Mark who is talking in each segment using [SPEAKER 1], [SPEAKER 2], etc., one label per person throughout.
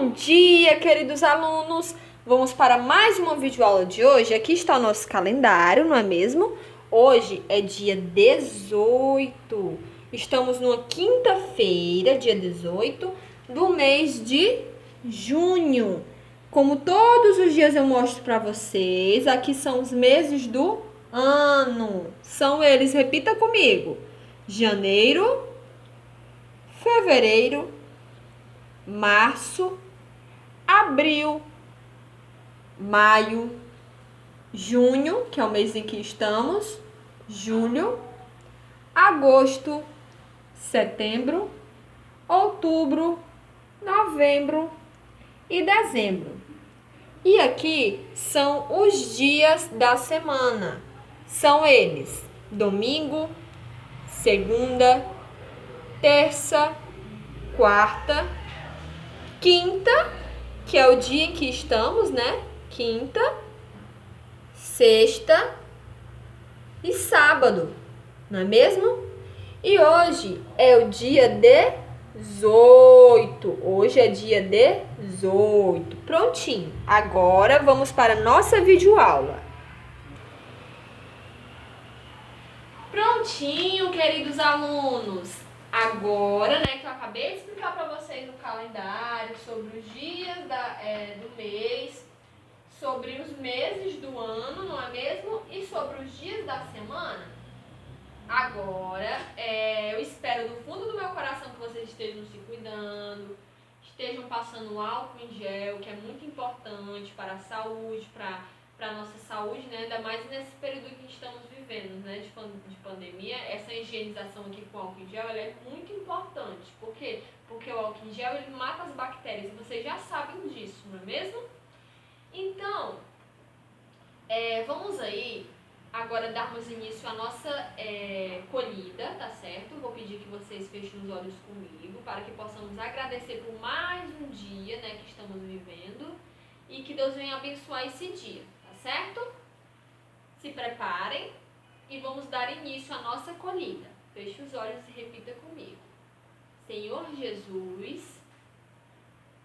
[SPEAKER 1] Bom dia, queridos alunos! Vamos para mais uma videoaula de hoje. Aqui está o nosso calendário, não é mesmo? Hoje é dia 18. Estamos numa quinta-feira, dia 18 do mês de junho. Como todos os dias eu mostro para vocês, aqui são os meses do ano. São eles, repita comigo: janeiro, fevereiro, março, abril, maio, junho, que é o mês em que estamos, julho, agosto, setembro, outubro, novembro e dezembro. E aqui são os dias da semana. São eles: domingo, segunda, terça, quarta, quinta, que é o dia em que estamos, né? Quinta, sexta e sábado, não é mesmo? E hoje é o dia 18. Hoje é dia 18. Prontinho. Agora vamos para a nossa videoaula. Prontinho, queridos alunos. Agora, né, que eu acabei de explicar para vocês o calendário, sobre os dias do mês, sobre os meses do ano, não é mesmo? E sobre os dias da semana. Agora, eu espero do fundo do meu coração que vocês estejam se cuidando, estejam passando álcool em gel, que é muito importante para a saúde, para a nossa saúde, né? Ainda mais nesse período que estamos vivendo, né? De pandemia. Essa higienização aqui com álcool em gel, ela é muito importante. Por quê? Porque o álcool em gel, ele mata as bactérias, e vocês já sabem disso, não é mesmo? Então, vamos aí agora darmos início à nossa colhida, tá certo? Vou pedir que vocês fechem os olhos comigo para que possamos agradecer por mais um dia, né, que estamos vivendo, e que Deus venha abençoar esse dia, tá certo? Se preparem e vamos dar início à nossa colhida. Feche os olhos e repita comigo. Senhor Jesus,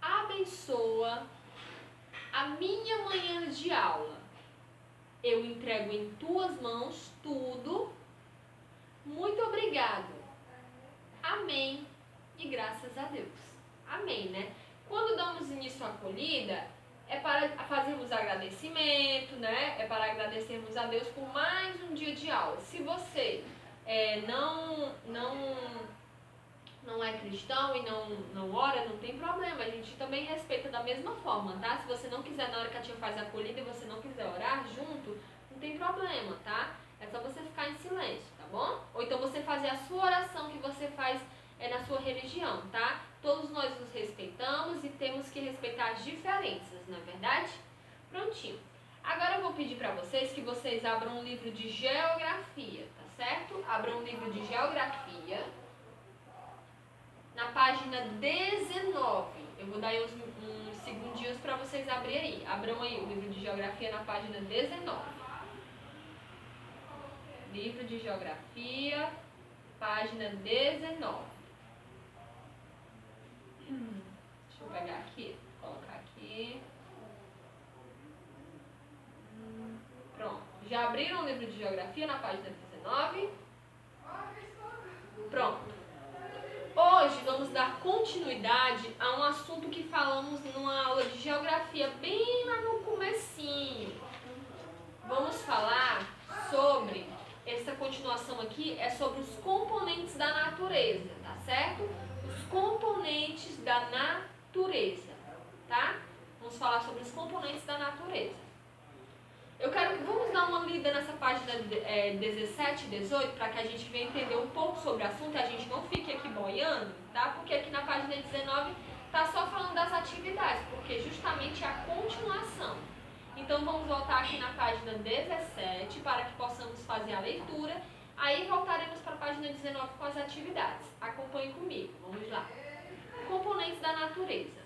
[SPEAKER 1] abençoa a minha manhã de aula. Eu entrego em tuas mãos tudo. Muito obrigado. Amém. E graças a Deus. Amém, né? Quando damos início à acolhida, é para fazermos agradecimento, né? É para agradecermos a Deus por mais um dia de aula. Se você não é cristão e não ora, não tem problema. A gente também respeita da mesma forma, tá? Se você não quiser, na hora que a tia faz a acolhida e você não quiser orar junto, não tem problema, tá? É só você ficar em silêncio, tá bom? Ou então você fazer a sua oração que você faz na sua religião, tá? Todos nós nos respeitamos e temos que respeitar as diferenças, não é verdade? Prontinho. Agora eu vou pedir para vocês que vocês abram um livro de geografia, tá certo? Abram um livro de geografia na página 19. Eu vou dar aí uns segundinhos para vocês abrirem aí. Abram aí o livro de geografia na página 19. Livro de geografia, página 19. Deixa eu pegar aqui, colocar aqui. Pronto. Já abriram o livro de geografia na página 19? Pronto. Hoje vamos dar continuidade a um assunto que falamos numa aula de geografia bem lá no comecinho. Vamos falar sobre, essa continuação aqui é sobre os componentes da natureza, tá certo? Os componentes da natureza, tá? Vamos falar sobre os componentes da natureza. Vamos dar uma lida nessa página 17 e 18 para que a gente venha entender um pouco sobre o assunto e a gente não fique aqui boiando, tá? Porque aqui na página 19 tá só falando das atividades, porque justamente é a continuação. Então vamos voltar aqui na página 17 para que possamos fazer a leitura. Aí voltaremos para a página 19 com as atividades. Acompanhe comigo, vamos lá. Componentes da natureza.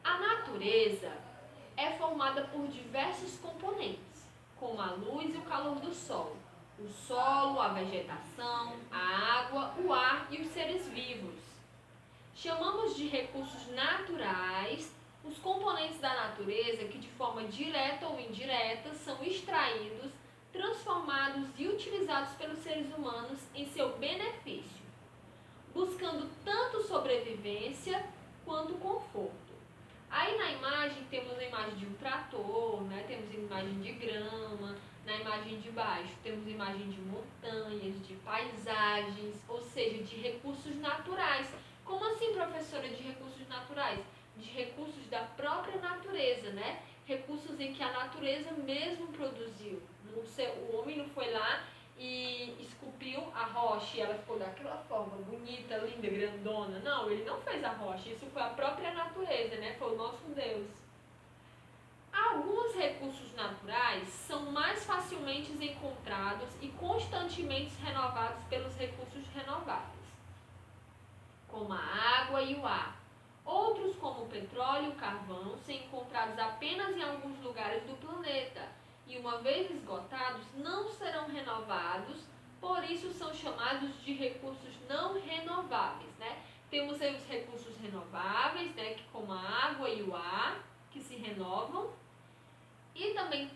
[SPEAKER 1] A natureza é formada por diversos componentes, como a luz e o calor do sol, o solo, a vegetação, a água, o ar e os seres vivos. Chamamos de recursos naturais os componentes da natureza que, de forma direta ou indireta, são extraídos, transformados e utilizados pelos seres humanos em seu benefício, buscando tanto sobrevivência quanto conforto. Aí na imagem temos a imagem de um trator, né? Temos a imagem de grama, na imagem de baixo temos a imagem de montanhas, de paisagens, ou seja, de recursos naturais. Como assim, professora, de recursos naturais? De recursos da própria natureza, né? Recursos em que a natureza mesmo produziu. O homem não foi lá e esculpiu a rocha e ela ficou daquela forma, bonita, linda, grandona. Não, ele não fez a rocha, isso foi a própria natureza, né? Foi o nosso Deus. Alguns recursos naturais são mais facilmente encontrados e constantemente renovados pelos recursos renováveis, como a água e o ar. Outros, como o petróleo e o carvão, são encontrados apenas em alguns lugares do planeta e, uma vez esgotados, não serão renovados, por isso são chamados de recursos não renováveis, né? Temos aí os recursos renováveis, né, como a água e o ar, que se renovam, e também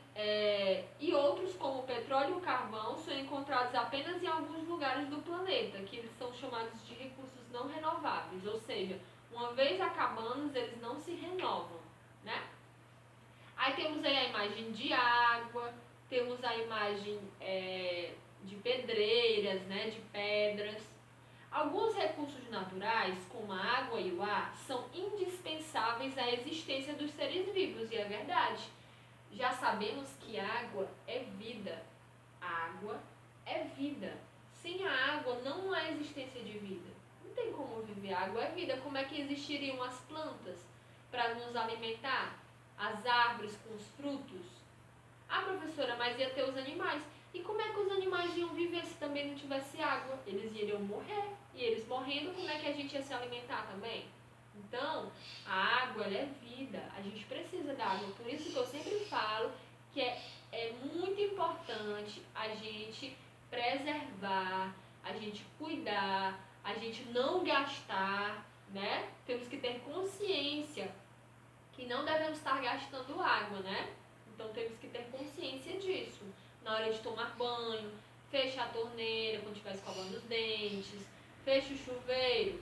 [SPEAKER 1] e outros, como o petróleo e o carvão, são encontrados apenas em alguns lugares do planeta, que eles são chamados de recursos não renováveis, ou seja, uma vez acabando, eles não se renovam, né? Aí temos aí a imagem de água, temos a imagem de pedreiras, né, de pedras. Alguns recursos naturais, como a água e o ar, são indispensáveis à existência dos seres vivos, e é verdade. Já sabemos que água é vida. Água é vida. Sem a água não há existência de vida. Não tem como viver. Água é vida. Como é que existiriam as plantas para nos alimentar? As árvores com os frutos? Ah, professora, mas ia ter os animais. E como é que os animais iam viver se também não tivesse água? Eles iriam morrer. E eles morrendo, como é que a gente ia se alimentar também? Então, a água ela é vida, a gente precisa da água, por isso que eu sempre falo que é muito importante a gente preservar, a gente cuidar, a gente não gastar, né? Temos que ter consciência que não devemos estar gastando água, né? Então temos que ter consciência disso. Na hora de tomar banho, fecha a torneira quando estiver escovando os dentes, fecha o chuveiro,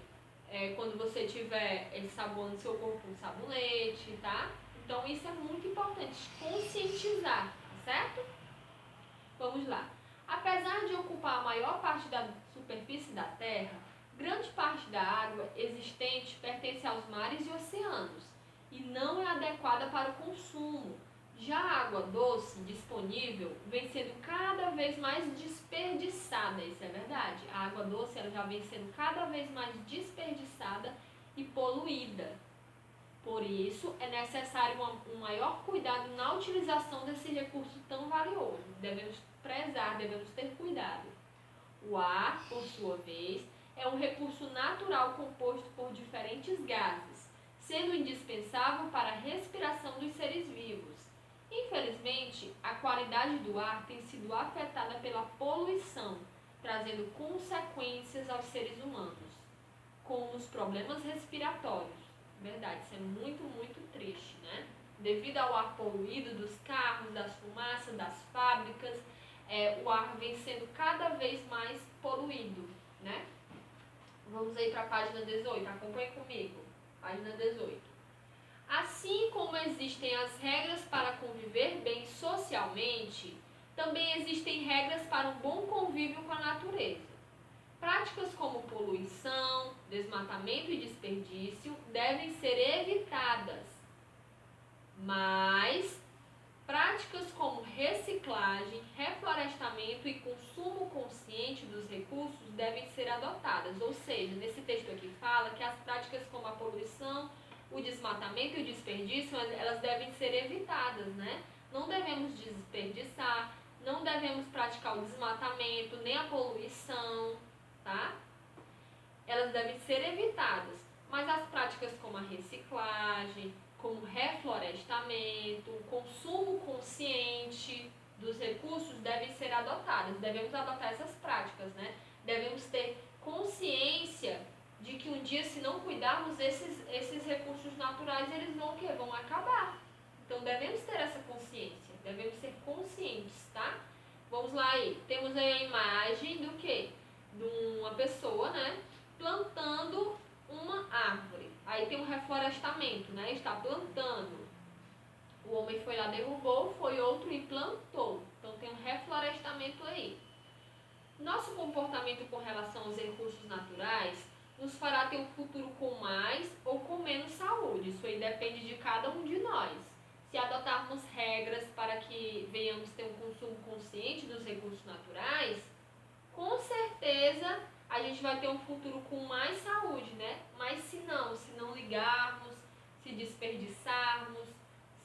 [SPEAKER 1] quando você tiver ensaboando seu corpo com sabonete, tá? Então isso é muito importante, conscientizar, tá certo? Vamos lá. Apesar de ocupar a maior parte da superfície da Terra, grande parte da água existente pertence aos mares e oceanos e não é adequada para o consumo. Já a água doce disponível vem sendo cada vez mais desperdiçada, isso é verdade. A água doce ela já vem sendo cada vez mais desperdiçada e poluída. Por isso, é necessário um maior cuidado na utilização desse recurso tão valioso. Devemos prezar, devemos ter cuidado. O ar, por sua vez, é um recurso natural composto por diferentes gases, sendo indispensável para a respiração dos seres vivos. Infelizmente, a qualidade do ar tem sido afetada pela poluição, trazendo consequências aos seres humanos, como os problemas respiratórios. Verdade, isso é muito, muito triste, né? Devido ao ar poluído dos carros, das fumaças, das fábricas, o ar vem sendo cada vez mais poluído, né? Vamos aí para a página 18, acompanhe comigo. Página 18. Assim como existem as regras para conviver bem socialmente, também existem regras para um bom convívio com a natureza. Práticas como poluição, desmatamento e desperdício devem ser evitadas, mas práticas como reciclagem, reflorestamento e consumo consciente dos recursos devem ser adotadas. Ou seja, nesse texto aqui fala que as práticas como a poluição, o desmatamento e o desperdício, elas devem ser evitadas, né? Não devemos desperdiçar, não devemos praticar o desmatamento, nem a poluição, tá? Elas devem ser evitadas, mas as práticas como a reciclagem, como reflorestamento, o consumo consciente dos recursos devem ser adotadas. Devemos adotar essas práticas, né? Devemos ter consciência de que um dia, se não cuidarmos, esses recursos naturais, eles vão o quê? Vão acabar. Então, devemos ter essa consciência, devemos ser conscientes, tá? Vamos lá aí, temos aí a imagem do quê? De uma pessoa, né, plantando uma árvore. Aí tem um reflorestamento, né, está plantando. O homem foi lá, derrubou, foi outro e plantou. Então, tem um reflorestamento aí. Nosso comportamento com relação aos recursos naturais nos fará ter um futuro com mais ou com menos saúde. Isso aí depende de cada um de nós. Se adotarmos regras para que venhamos ter um consumo consciente dos recursos naturais, com certeza a gente vai ter um futuro com mais saúde, né? Mas se não ligarmos, se desperdiçarmos,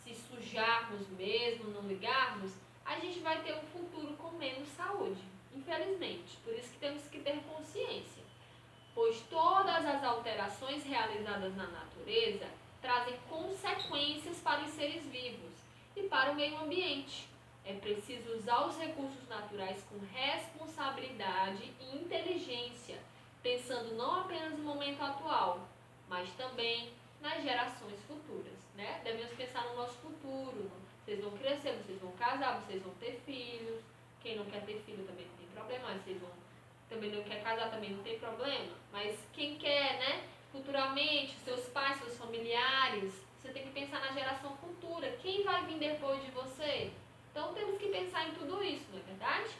[SPEAKER 1] se sujarmos mesmo, não ligarmos, a gente vai ter um futuro com menos saúde, infelizmente. Por isso que temos que ter consciência, pois todas as alterações realizadas na natureza trazem consequências para os seres vivos e para o meio ambiente. É preciso usar os recursos naturais com responsabilidade e inteligência, pensando não apenas no momento atual, mas também nas gerações futuras, né? Devemos pensar no nosso futuro. Vocês vão crescer, vocês vão casar, vocês vão ter filhos. Quem não quer ter filho também não tem problema, mas vocês vão também não quer casar, também não tem problema. Mas quem quer, né? Futuramente, seus pais, seus familiares, você tem que pensar na geração futura. Quem vai vir depois de você? Então temos que pensar em tudo isso, não é verdade?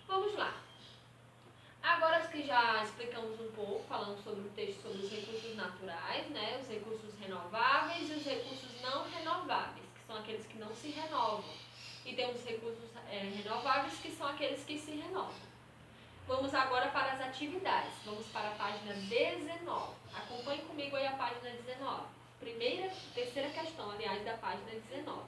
[SPEAKER 1] Vamos lá. Agora que já explicamos um pouco, falando sobre o texto sobre os recursos naturais, né? Os recursos renováveis e os recursos não renováveis, que são aqueles que não se renovam. E temos recursos renováveis, que são aqueles que se renovam. Vamos agora para as atividades. Vamos para a página 19. Acompanhe comigo aí a página 19. Terceira questão, aliás, da página 19.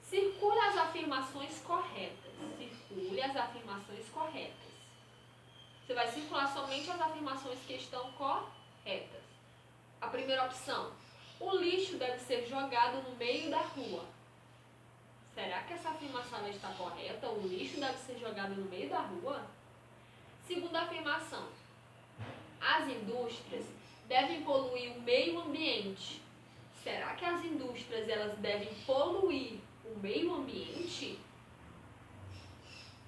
[SPEAKER 1] Circule as afirmações corretas. Circule as afirmações corretas. Você vai circular somente as afirmações que estão corretas. A primeira opção. O lixo deve ser jogado no meio da rua. Será que essa afirmação está correta? O lixo deve ser jogado no meio da rua? Segunda afirmação. As indústrias devem poluir o meio ambiente. Será que as indústrias elas devem poluir o meio ambiente?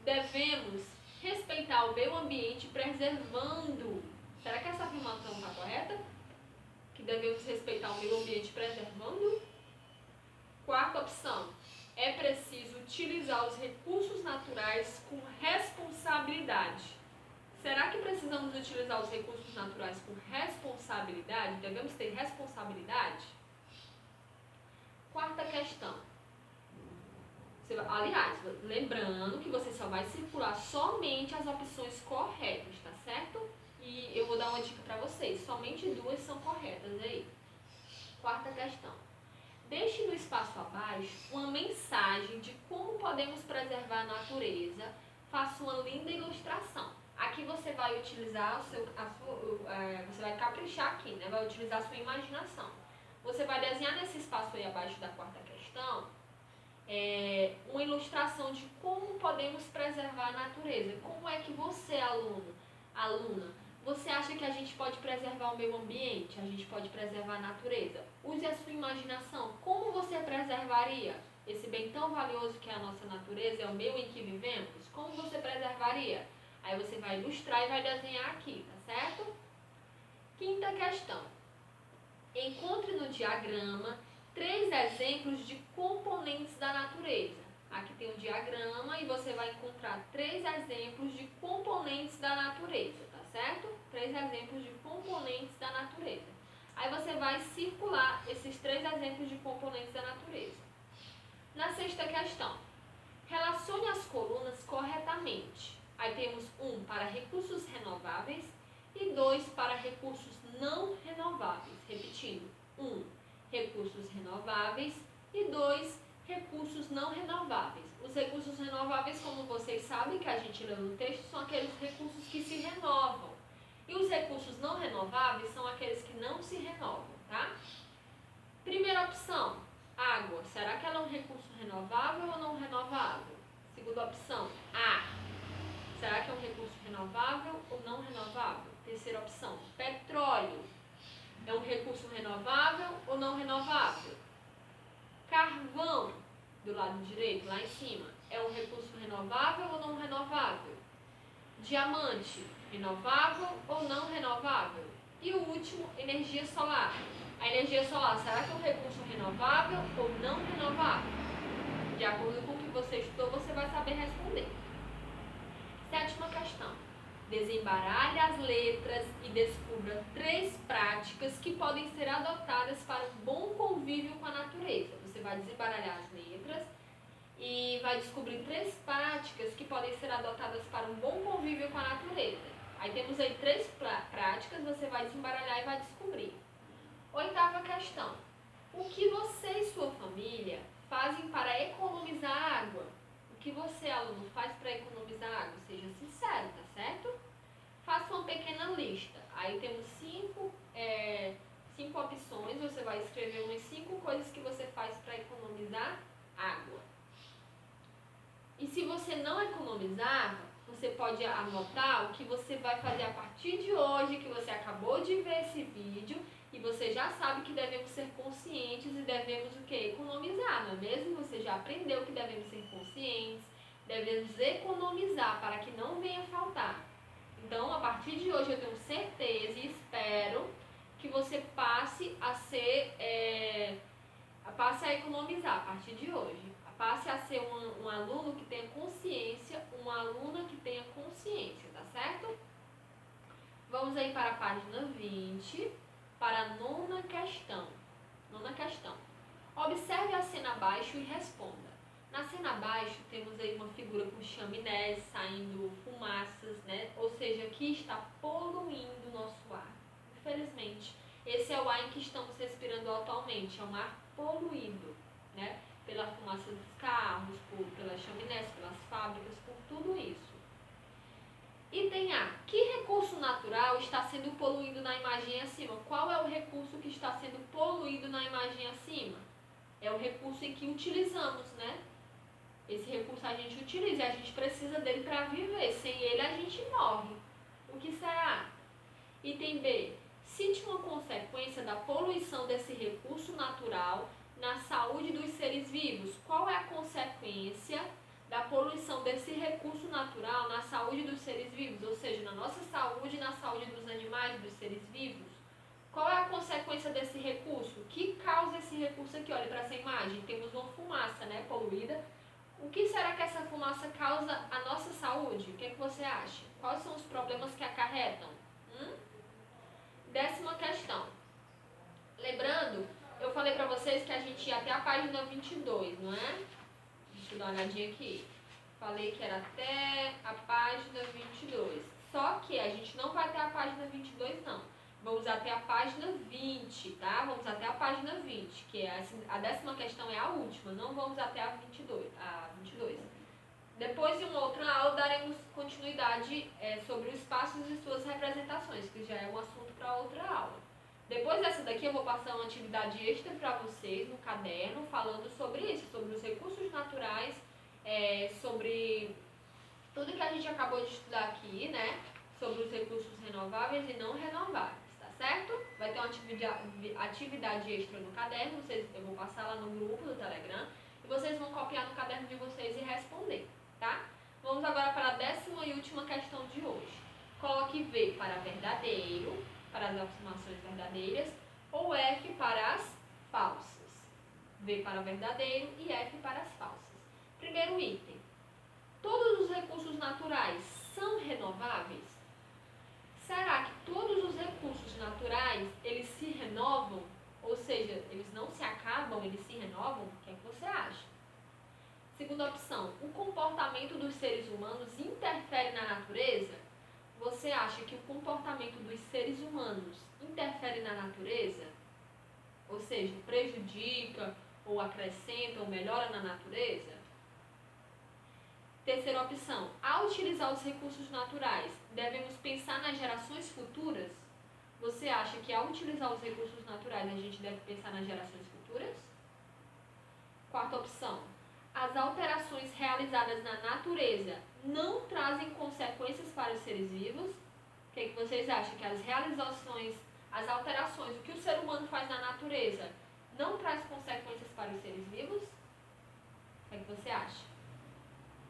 [SPEAKER 1] Devemos respeitar o meio ambiente preservando. Será que essa afirmação está correta? Que devemos respeitar o meio ambiente preservando? Quarta opção. É preciso utilizar os recursos naturais com responsabilidade. Será que precisamos utilizar os recursos naturais com responsabilidade? Devemos ter responsabilidade? Quarta questão. Aliás, lembrando que você só vai circular somente as opções corretas, tá certo? E eu vou dar uma dica para vocês. Somente 2 são corretas aí. Quarta questão. Deixe no espaço abaixo uma mensagem de como podemos preservar a natureza. Faça uma linda ilustração. Aqui você vai utilizar você vai caprichar aqui, né? Vai utilizar a sua imaginação. Você vai desenhar nesse espaço aí abaixo da quarta questão uma ilustração de como podemos preservar a natureza. Como é que você, aluna, você acha que a gente pode preservar o meio ambiente? A gente pode preservar a natureza? Use a sua imaginação. Como você preservaria esse bem tão valioso que é a nossa natureza, é o meio em que vivemos? Como você preservaria? Aí você vai ilustrar e vai desenhar aqui, tá certo? Quinta questão. Encontre no diagrama 3 exemplos de componentes da natureza. Aqui tem um diagrama e você vai encontrar 3 exemplos de componentes da natureza, tá certo? 3 exemplos de componentes da natureza. Aí você vai circular esses 3 exemplos de componentes da natureza. Na sexta questão, relacione as colunas corretamente. Aí temos 1 para recursos renováveis e 2 para recursos não renováveis. Repetindo, 1 recursos renováveis e 2 recursos não renováveis. Os recursos renováveis, como vocês sabem que a gente leu no texto, são aqueles recursos que se renovam. E os recursos não renováveis são aqueles que não se renovam, tá? Primeira opção, água. Será que ela é um recurso renovável ou não renovável? Segunda opção, ar. Será que é um recurso renovável ou não renovável? Terceira opção, petróleo. É um recurso renovável ou não renovável? Carvão, do lado direito, lá em cima, é um recurso renovável ou não renovável? Diamante, renovável ou não renovável? E o último, energia solar. A energia solar, será que é um recurso renovável ou não renovável? De acordo com o que você estudou, você vai saber responder. Sétima questão. Desembaralhe as letras e descubra 3 práticas que podem ser adotadas para um bom convívio com a natureza. Você vai desembaralhar as letras e vai descobrir 3 práticas que podem ser adotadas para um bom convívio com a natureza. Aí temos aí 3 práticas, você vai desembaralhar e vai descobrir. Oitava questão. O que você e sua família fazem para economizar água? O que você, aluno, faz para economizar água? Seja sincero, tá certo? Faça uma pequena lista. Aí temos 5 opções, você vai escrever umas 5 coisas que você faz para economizar água. E se você não economizar, você pode anotar o que você vai fazer a partir de hoje, que você acabou de ver esse vídeo, e você já sabe que devemos ser conscientes e devemos o quê? Economizar, não é mesmo? Você já aprendeu que devemos ser conscientes, devemos economizar para que não venha faltar. Então, a partir de hoje, eu tenho certeza e espero que você passe a economizar a partir de hoje. Passe a ser um aluno que tenha consciência, uma aluna que tenha consciência, tá certo? Vamos aí para a página 20, para a nona questão. Nona questão. Observe a cena abaixo e responda. Na cena abaixo temos aí uma figura com chaminés, saindo fumaças, né? Ou seja, que está poluindo o nosso ar. Infelizmente, esse é o ar em que estamos respirando atualmente, é um ar poluído, né? Pela fumaça dos carros, pelas chaminés, pelas fábricas, por tudo isso. Item A. Que recurso natural está sendo poluído na imagem acima? Qual é o recurso que está sendo poluído na imagem acima? É o recurso em que utilizamos, né? Esse recurso a gente utiliza e a gente precisa dele para viver. Sem ele a gente morre. O que será? Item B. Cite uma consequência da poluição desse recurso natural na saúde dos seres vivos. Qual é a consequência da poluição desse recurso natural na saúde dos seres vivos? Ou seja, na nossa saúde e na saúde dos animais, dos seres vivos. Qual é a consequência desse recurso? O que causa esse recurso aqui? Olha para essa imagem, temos uma fumaça, né, poluída. O que será que essa fumaça causa à nossa saúde? O que é que você acha? Quais são os problemas que acarretam? 10ª questão. Lembrando, eu falei para vocês que a gente ia até a página 22, não é? Deixa eu dar uma olhadinha aqui. Falei que era até a página 22. Só que a gente não vai até a página 22, não. Vamos até a página 20, tá? Vamos até a página 20, que é a 10ª questão é a última. Não vamos até a 22. Depois, em uma outra aula, daremos continuidade sobre os espaços e suas representações, que já é um assunto para outra aula. Depois dessa daqui, eu vou passar uma atividade extra para vocês no caderno, falando sobre isso, sobre os recursos naturais, sobre tudo que a gente acabou de estudar aqui, né? Sobre os recursos renováveis e não renováveis, tá certo? Vai ter uma atividade extra no caderno, eu vou passar lá no grupo do Telegram, e vocês vão copiar no caderno de vocês e responder, tá? Vamos agora para a 10ª e última questão de hoje. Coloque V para verdadeiro, para as afirmações verdadeiras, ou F para as falsas. V para verdadeiro e F para as falsas. Primeiro item. Todos os recursos naturais são renováveis? Será que todos os recursos naturais, eles se renovam? Ou seja, eles não se acabam, eles se renovam? O que é que você acha? Segunda opção. O comportamento dos seres humanos interfere na natureza? Você acha que o comportamento dos seres humanos interfere na natureza? Ou seja, prejudica, ou acrescenta, ou melhora na natureza? Terceira opção. Ao utilizar os recursos naturais, devemos pensar nas gerações futuras? Você acha que ao utilizar os recursos naturais, a gente deve pensar nas gerações futuras? Quarta opção. As alterações realizadas na natureza não trazem consequências para os seres vivos? que vocês acham? Que as realizações, as alterações, o que o ser humano faz na natureza não traz consequências para os seres vivos? O que você acha?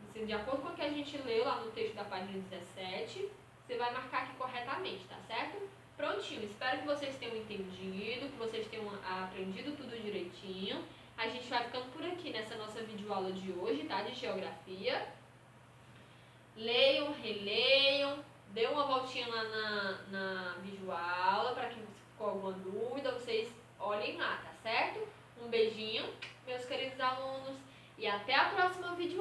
[SPEAKER 1] Você, de acordo com o que a gente leu lá no texto da página 17, você vai marcar aqui corretamente, tá certo? Prontinho, espero que vocês tenham entendido, que vocês tenham aprendido tudo direitinho. A gente vai ficando por aqui nessa nossa videoaula de hoje, tá? De geografia. Leiam, releiam, dê uma voltinha lá na videoaula, para quem ficou alguma dúvida, vocês olhem lá, tá certo? Um beijinho, meus queridos alunos, e até a próxima videoaula.